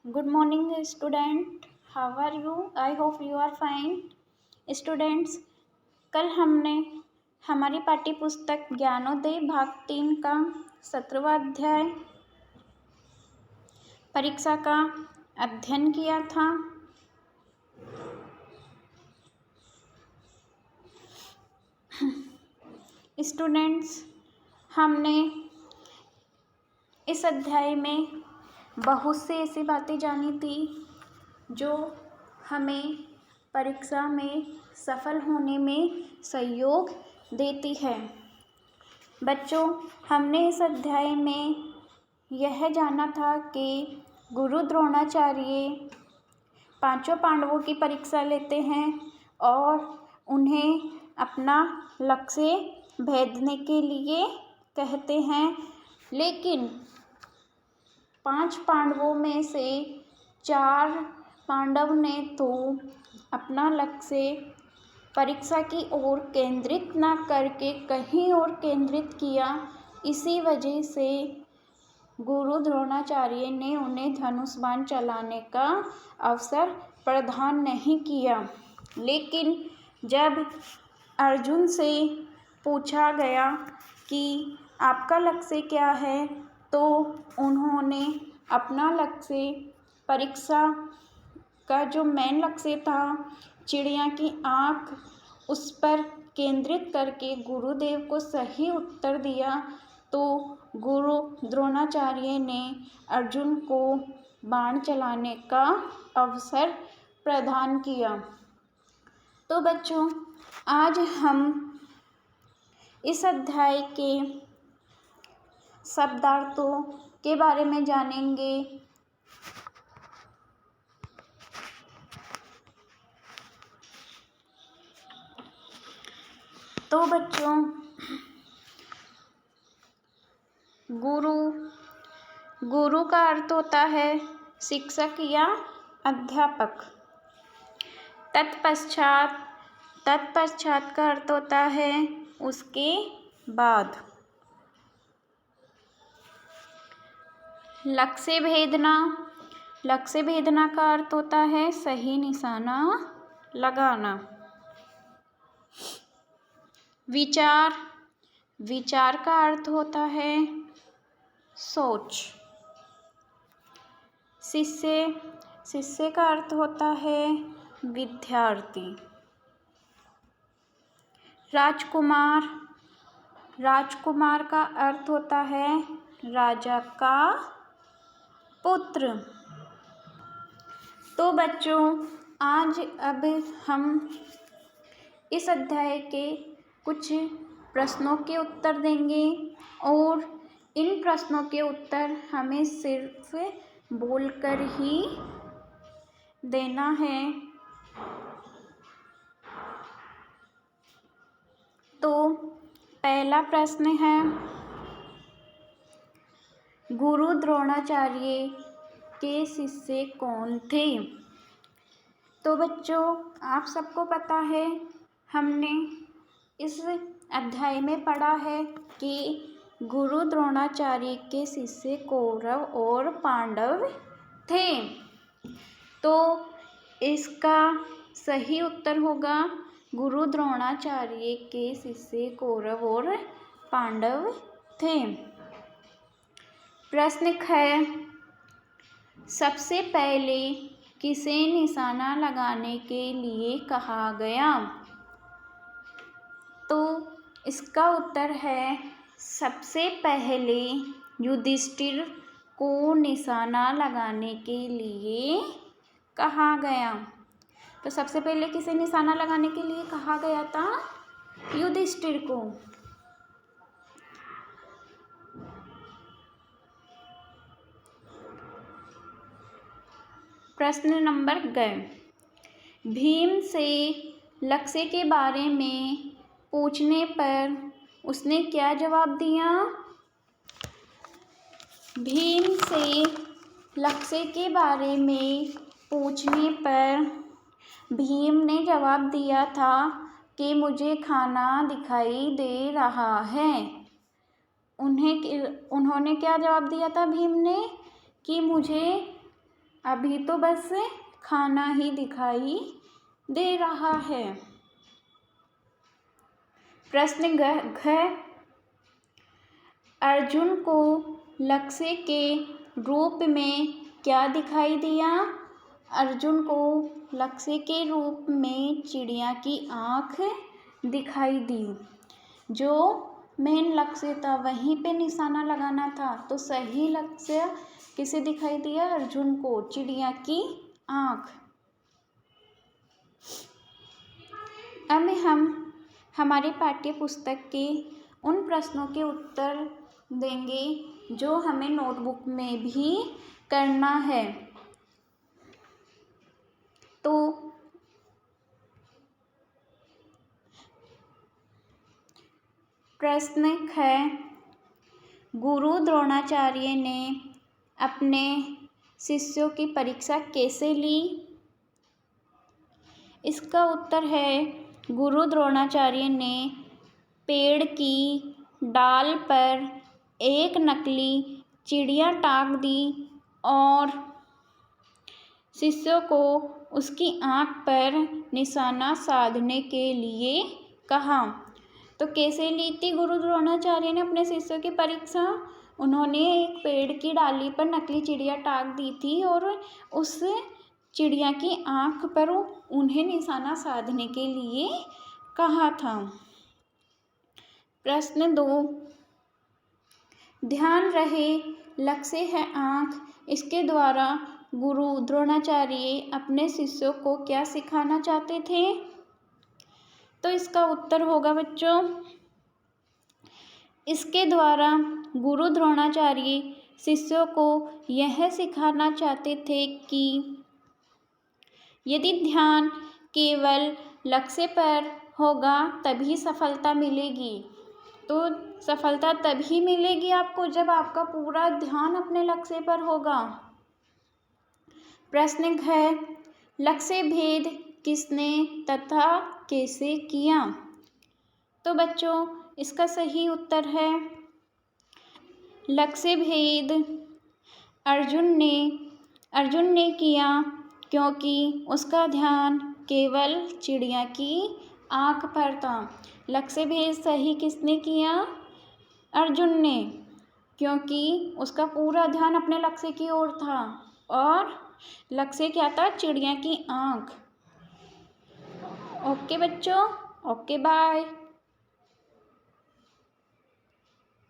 Good morning, student. How are you? I hope you are fine. Students, कल हमने हमारी पाठ्य पुस्तक ज्ञानोदय भाग 3 का 17वां अध्याय परीक्षा का अध्ययन किया था। स्टूडेंट्स, हमने इस अध्याय में बहुत से ऐसी बातें जानी थी जो हमें परीक्षा में सफल होने में सहयोग देती है। बच्चों, हमने इस अध्याय में यह जाना था कि गुरु द्रोणाचार्य पांचों पांडवों की परीक्षा लेते हैं और उन्हें अपना लक्ष्य भेदने के लिए कहते हैं, लेकिन 5 पांडवों में से 4 पांडव ने तो अपना लक्ष्य परीक्षा की ओर केंद्रित न करके कहीं और केंद्रित किया। इसी वजह से गुरु द्रोणाचार्य ने उन्हें धनुष बाण चलाने का अवसर प्रदान नहीं किया। लेकिन जब अर्जुन से पूछा गया कि आपका लक्ष्य क्या है, तो उन्होंने अपना लक्ष्य परीक्षा का जो मेन लक्ष्य था चिड़िया की आँख, उस पर केंद्रित करके गुरुदेव को सही उत्तर दिया। तो गुरु द्रोणाचार्य ने अर्जुन को बाण चलाने का अवसर प्रदान किया। तो बच्चों, आज हम इस अध्याय के शब्दार्थों के बारे में जानेंगे। तो बच्चों, गुरु का अर्थ होता है शिक्षक या अध्यापक। तत्पश्चात का अर्थ होता है उसके बाद। लक्ष्य भेदना का अर्थ होता है सही निशाना लगाना। विचार का अर्थ होता है सोच। शिष्य का अर्थ होता है विद्यार्थी। राजकुमार का अर्थ होता है राजा का पुत्र। तो बच्चों, आज अब हम इस अध्याय के कुछ प्रश्नों के उत्तर देंगे और इन प्रश्नों के उत्तर हमें सिर्फ बोलकर ही देना है। तो पहला प्रश्न है, गुरु द्रोणाचार्य के शिष्य कौन थे? तो बच्चों, आप सबको पता है, हमने इस अध्याय में पढ़ा है कि गुरु द्रोणाचार्य के शिष्य कौरव और पांडव थे। तो इसका सही उत्तर होगा गुरु द्रोणाचार्य के शिष्य कौरव और पांडव थे। प्रश्न है, सबसे पहले किसे निशाना लगाने के लिए कहा गया? तो इसका उत्तर है सबसे पहले युधिष्ठिर को निशाना लगाने के लिए कहा गया। तो सबसे पहले किसे निशाना लगाने के लिए कहा गया था? युधिष्ठिर को। प्रश्न नंबर गए, भीम से लक्ष्य के बारे में पूछने पर उसने क्या जवाब दिया? भीम से लक्ष्य के बारे में पूछने पर भीम ने जवाब दिया था कि मुझे खाना दिखाई दे रहा है। उन्होंने क्या जवाब दिया था भीम ने? कि मुझे अभी तो बस खाना ही दिखाई दे रहा है। प्रश्न घ अर्जुन को लक्ष्य के रूप में क्या दिखाई दिया? अर्जुन को लक्ष्य के रूप में चिड़िया की आँख दिखाई दी। जो मेन लक्ष्य था वहीं पे निशाना लगाना था, तो सही लक्ष्य किसे दिखाई दिया? अर्जुन को, चिड़िया की आँख। अब हम हमारी पाठ्य पुस्तक के उन प्रश्नों के उत्तर देंगे जो हमें नोटबुक में भी करना है। तो प्रश्न है, गुरु द्रोणाचार्य ने अपने शिष्यों की परीक्षा कैसे ली? इसका उत्तर है, गुरु द्रोणाचार्य ने पेड़ की डाल पर एक नकली चिड़िया टांग दी और शिष्यों को उसकी आँख पर निशाना साधने के लिए कहा। तो कैसे ली थी गुरु द्रोणाचार्य ने अपने शिष्यों की परीक्षा? उन्होंने एक पेड़ की डाली पर नकली चिड़िया टांग दी थी और उस चिड़िया की आँख पर उन्हें निशाना साधने के लिए कहा था। प्रश्न 2, ध्यान रहे लक्ष्य है आँख, इसके द्वारा गुरु द्रोणाचार्य अपने शिष्यों को क्या सिखाना चाहते थे? तो इसका उत्तर होगा बच्चों, इसके द्वारा गुरु द्रोणाचार्य शिष्यों को यह सिखाना चाहते थे कि यदि ध्यान केवल लक्ष्य पर होगा तभी सफलता मिलेगी। तो सफलता तभी मिलेगी आपको जब आपका पूरा ध्यान अपने लक्ष्य पर होगा। प्रश्न है, लक्ष्य भेद किसने तथा कैसे किया? तो बच्चों इसका सही उत्तर है, लक्ष्य भेद अर्जुन ने किया क्योंकि उसका ध्यान केवल चिड़िया की आँख पर था। लक्ष्य भेद सही किसने किया? अर्जुन ने, क्योंकि उसका पूरा ध्यान अपने लक्ष्य की ओर था और लक्ष्य क्या था? चिड़िया की आँख। ओके बच्चों, ओके बाय।